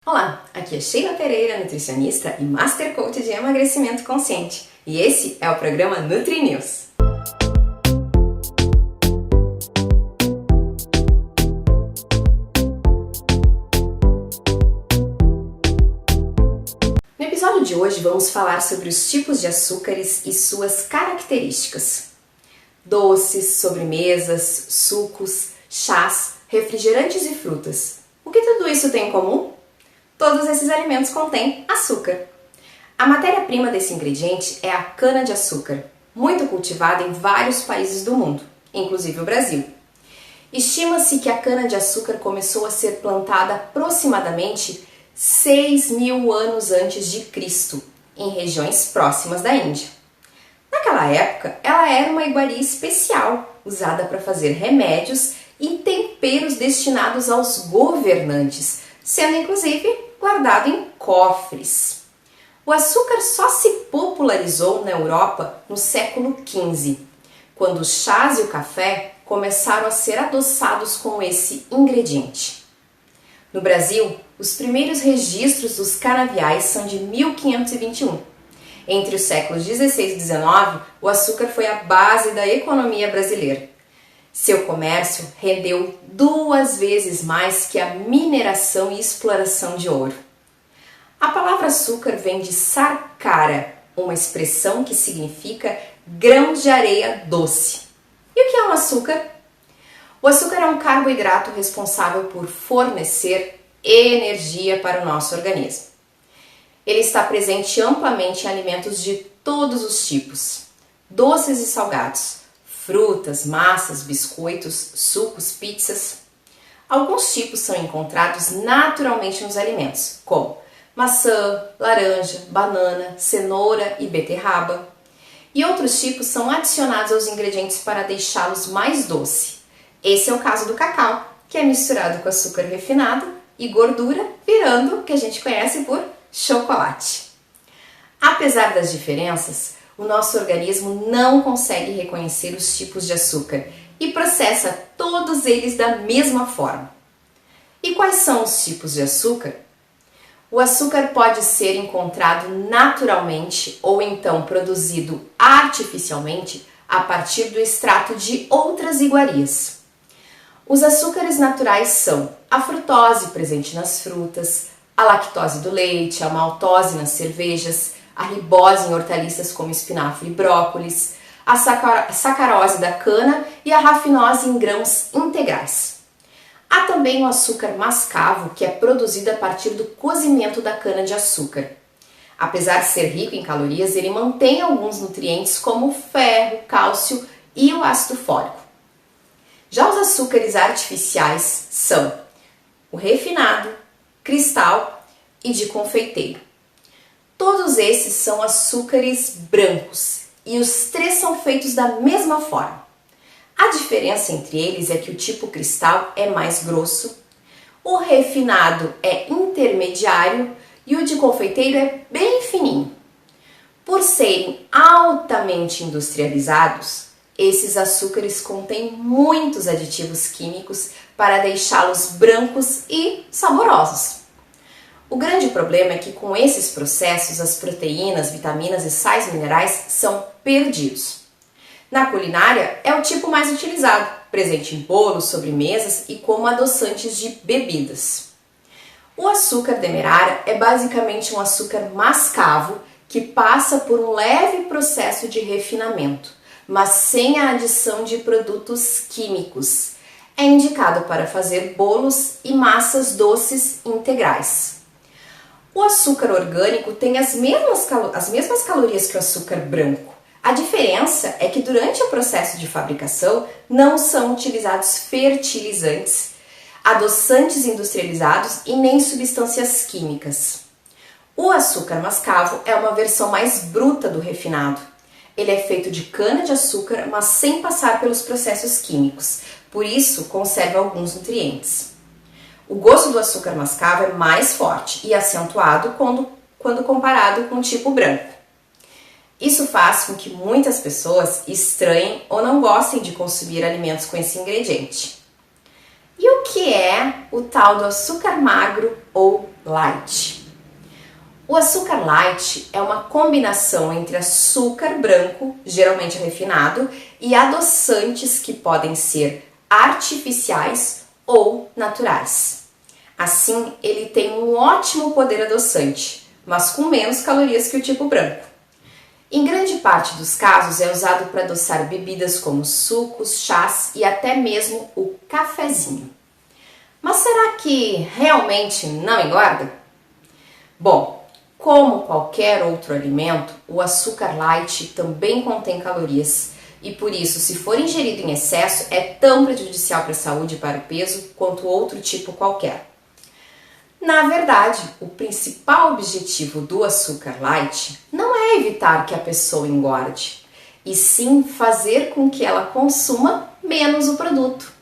Olá, aqui é Sheila Pereira, nutricionista e Master Coach de Emagrecimento Consciente. E esse é o programa Nutri News. No episódio de hoje vamos falar sobre os tipos de açúcares e suas características. Doces, sobremesas, sucos, chás, refrigerantes e frutas. O que tudo isso tem em comum? Todos esses alimentos contêm açúcar. A matéria-prima desse ingrediente é a cana-de-açúcar, muito cultivada em vários países do mundo, inclusive o Brasil. Estima-se que a cana-de-açúcar começou a ser plantada aproximadamente 6.000 anos antes de Cristo, em regiões próximas da Índia. Naquela época, ela era uma iguaria especial, usada para fazer remédios e temperos destinados aos governantes, sendo inclusive guardado em cofres. O açúcar só se popularizou na Europa no século XV, quando os chás e o café começaram a ser adoçados com esse ingrediente. No Brasil, os primeiros registros dos canaviais são de 1521. Entre os séculos XVI e XIX, o açúcar foi a base da economia brasileira. Seu comércio rendeu 2 vezes mais que a mineração e exploração de ouro. A palavra açúcar vem de sarcara, uma expressão que significa grãos de areia doce. E o que é um açúcar? O açúcar é um carboidrato responsável por fornecer energia para o nosso organismo. Ele está presente amplamente em alimentos de todos os tipos, doces e salgados, frutas, massas, biscoitos, sucos, pizzas. Alguns tipos são encontrados naturalmente nos alimentos, como maçã, laranja, banana, cenoura e beterraba. E outros tipos são adicionados aos ingredientes para deixá-los mais doce. Esse é o caso do cacau, que é misturado com açúcar refinado e gordura, virando o que a gente conhece por chocolate. Apesar das diferenças, o nosso organismo não consegue reconhecer os tipos de açúcar e processa todos eles da mesma forma. E quais são os tipos de açúcar? O açúcar pode ser encontrado naturalmente ou então produzido artificialmente a partir do extrato de outras iguarias. Os açúcares naturais são a frutose presente nas frutas, a lactose do leite, a maltose nas cervejas, a ribose em hortaliças como espinafre e brócolis, a sacarose da cana e a rafinose em grãos integrais. Há também o açúcar mascavo, que é produzido a partir do cozimento da cana-de-açúcar. Apesar de ser rico em calorias, ele mantém alguns nutrientes como o ferro, cálcio e o ácido fólico. Já os açúcares artificiais são o refinado, cristal e de confeiteiro. Todos esses são açúcares brancos e os 3 são feitos da mesma forma. A diferença entre eles é que o tipo cristal é mais grosso, o refinado é intermediário e o de confeiteiro é bem fininho. Por serem altamente industrializados, esses açúcares contêm muitos aditivos químicos para deixá-los brancos e saborosos. O grande problema é que com esses processos as proteínas, vitaminas e sais minerais são perdidos. Na culinária é o tipo mais utilizado, presente em bolos, sobremesas e como adoçantes de bebidas. O açúcar demerara é basicamente um açúcar mascavo que passa por um leve processo de refinamento, mas sem a adição de produtos químicos. É indicado para fazer bolos e massas doces integrais. O açúcar orgânico tem as mesmas calorias que o açúcar branco. A diferença é que durante o processo de fabricação não são utilizados fertilizantes, adoçantes industrializados e nem substâncias químicas. O açúcar mascavo é uma versão mais bruta do refinado. Ele é feito de cana-de-açúcar, mas sem passar pelos processos químicos, por isso conserva alguns nutrientes. O gosto do açúcar mascavo é mais forte e acentuado quando comparado com o tipo branco. Isso faz com que muitas pessoas estranhem ou não gostem de consumir alimentos com esse ingrediente. E o que é o tal do açúcar magro ou light. O açúcar light é uma combinação entre açúcar branco, geralmente refinado, e adoçantes que podem ser artificiais ou naturais. Assim, ele tem um ótimo poder adoçante, mas com menos calorias que o tipo branco. Em grande parte dos casos é usado para adoçar bebidas como sucos, chás e até mesmo o cafezinho. Mas será que realmente não engorda? Bom, como qualquer outro alimento, o açúcar light também contém calorias e por isso, se for ingerido em excesso, é tão prejudicial para a saúde e para o peso quanto outro tipo qualquer. Na verdade, o principal objetivo do açúcar light não é evitar que a pessoa engorde, e sim fazer com que ela consuma menos o produto.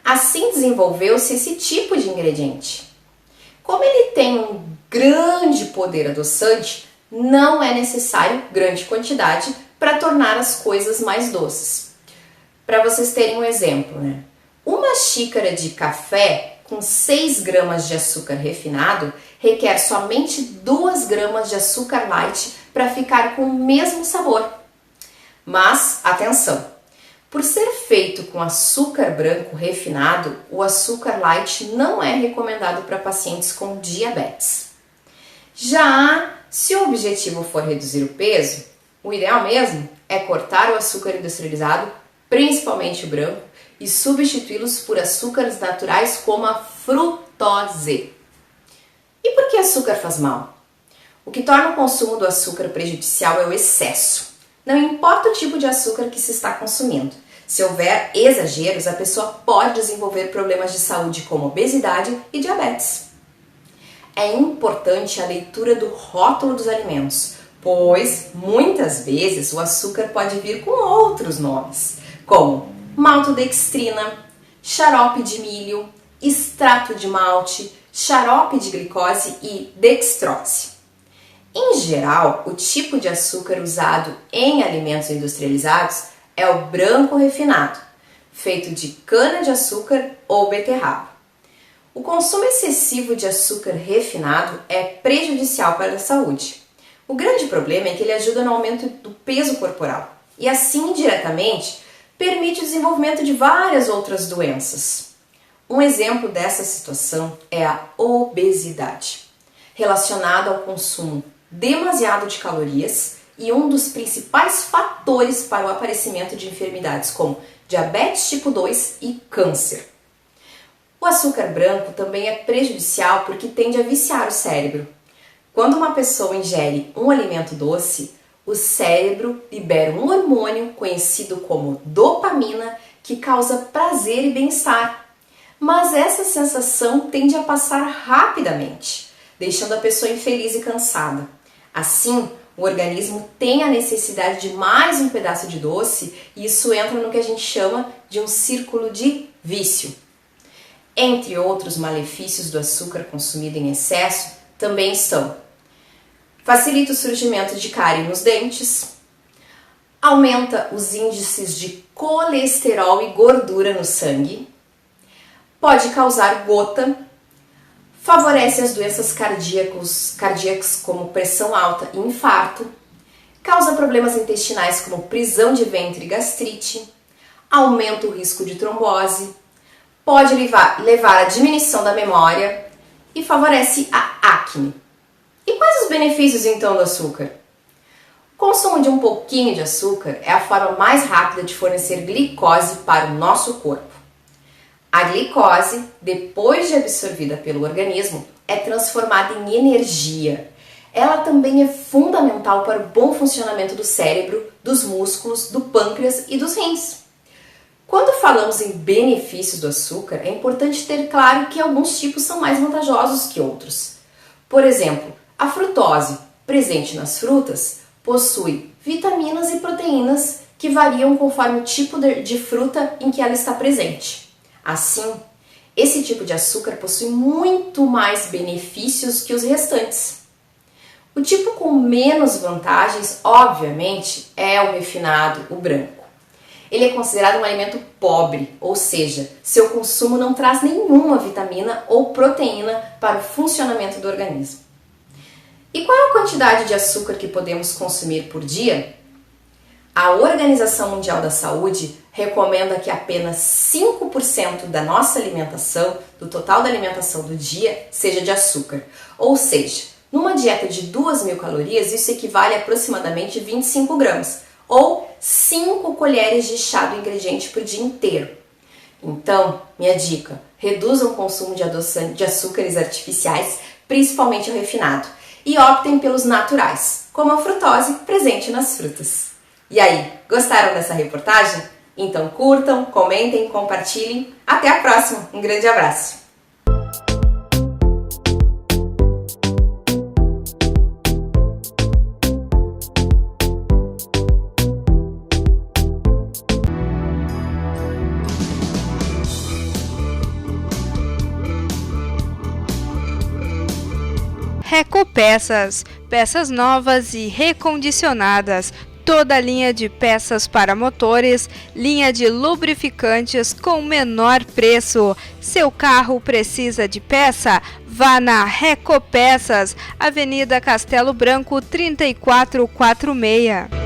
Assim desenvolveu-se esse tipo de ingrediente. Como ele tem um grande poder adoçante, não é necessário grande quantidade para tornar as coisas mais doces. Para vocês terem um exemplo, uma xícara de café com 6 gramas de açúcar refinado requer somente 2 gramas de açúcar light para ficar com o mesmo sabor. Mas, atenção! Por ser feito com açúcar branco refinado, o açúcar light não é recomendado para pacientes com diabetes. Já se o objetivo for reduzir o peso, o ideal mesmo é cortar o açúcar industrializado, principalmente o branco, e substituí-los por açúcares naturais como a frutose. E por que açúcar faz mal? O que torna o consumo do açúcar prejudicial é o excesso. Não importa o tipo de açúcar que se está consumindo. Se houver exageros, a pessoa pode desenvolver problemas de saúde como obesidade e diabetes. É importante a leitura do rótulo dos alimentos, pois muitas vezes o açúcar pode vir com outros nomes, como maltodextrina, xarope de milho, extrato de malte, xarope de glicose e dextrose. Em geral, o tipo de açúcar usado em alimentos industrializados é o branco refinado, feito de cana-de-açúcar ou beterraba. O consumo excessivo de açúcar refinado é prejudicial para a saúde. O grande problema é que ele ajuda no aumento do peso corporal e, assim, indiretamente, permite o desenvolvimento de várias outras doenças. Um exemplo dessa situação é a obesidade, relacionada ao consumo demasiado de calorias e um dos principais fatores para o aparecimento de enfermidades como diabetes tipo 2 e câncer. O açúcar branco também é prejudicial porque tende a viciar o cérebro. Quando uma pessoa ingere um alimento doce, o cérebro libera um hormônio conhecido como dopamina que causa prazer e bem-estar. Mas essa sensação tende a passar rapidamente, deixando a pessoa infeliz e cansada. Assim, o organismo tem a necessidade de mais um pedaço de doce e isso entra no que a gente chama de um círculo de vício. Entre outros malefícios do açúcar consumido em excesso, também estão: facilita o surgimento de cárie nos dentes, aumenta os índices de colesterol e gordura no sangue, pode causar gota, favorece as doenças cardíacas como pressão alta e infarto, causa problemas intestinais como prisão de ventre e gastrite, aumenta o risco de trombose, pode levar à diminuição da memória e favorece a acne. E quais os benefícios então do açúcar? O consumo de um pouquinho de açúcar é a forma mais rápida de fornecer glicose para o nosso corpo. A glicose, depois de absorvida pelo organismo, é transformada em energia. Ela também é fundamental para o bom funcionamento do cérebro, dos músculos, do pâncreas e dos rins. Quando falamos em benefícios do açúcar, é importante ter claro que alguns tipos são mais vantajosos que outros. Por exemplo, a frutose, presente nas frutas, possui vitaminas e proteínas que variam conforme o tipo de fruta em que ela está presente. Assim, esse tipo de açúcar possui muito mais benefícios que os restantes. O tipo com menos vantagens, obviamente, é o refinado, o branco. Ele é considerado um alimento pobre, ou seja, seu consumo não traz nenhuma vitamina ou proteína para o funcionamento do organismo. E qual é a quantidade de açúcar que podemos consumir por dia? A Organização Mundial da Saúde recomenda que apenas 5% da nossa alimentação, do total da alimentação do dia, seja de açúcar. Ou seja, numa dieta de 2.000 calorias, isso equivale a aproximadamente 25 gramas, ou 5 colheres de chá do ingrediente por dia inteiro. Então, minha dica, reduzam o consumo de açúcares artificiais, principalmente o refinado, e optem pelos naturais, como a frutose presente nas frutas. E aí, gostaram dessa reportagem? Então curtam, comentem, compartilhem. Até a próxima, um grande abraço! Recopeças, peças novas e recondicionadas, toda a linha de peças para motores, linha de lubrificantes com menor preço. Seu carro precisa de peça? Vá na Recopeças, Avenida Castelo Branco 3446.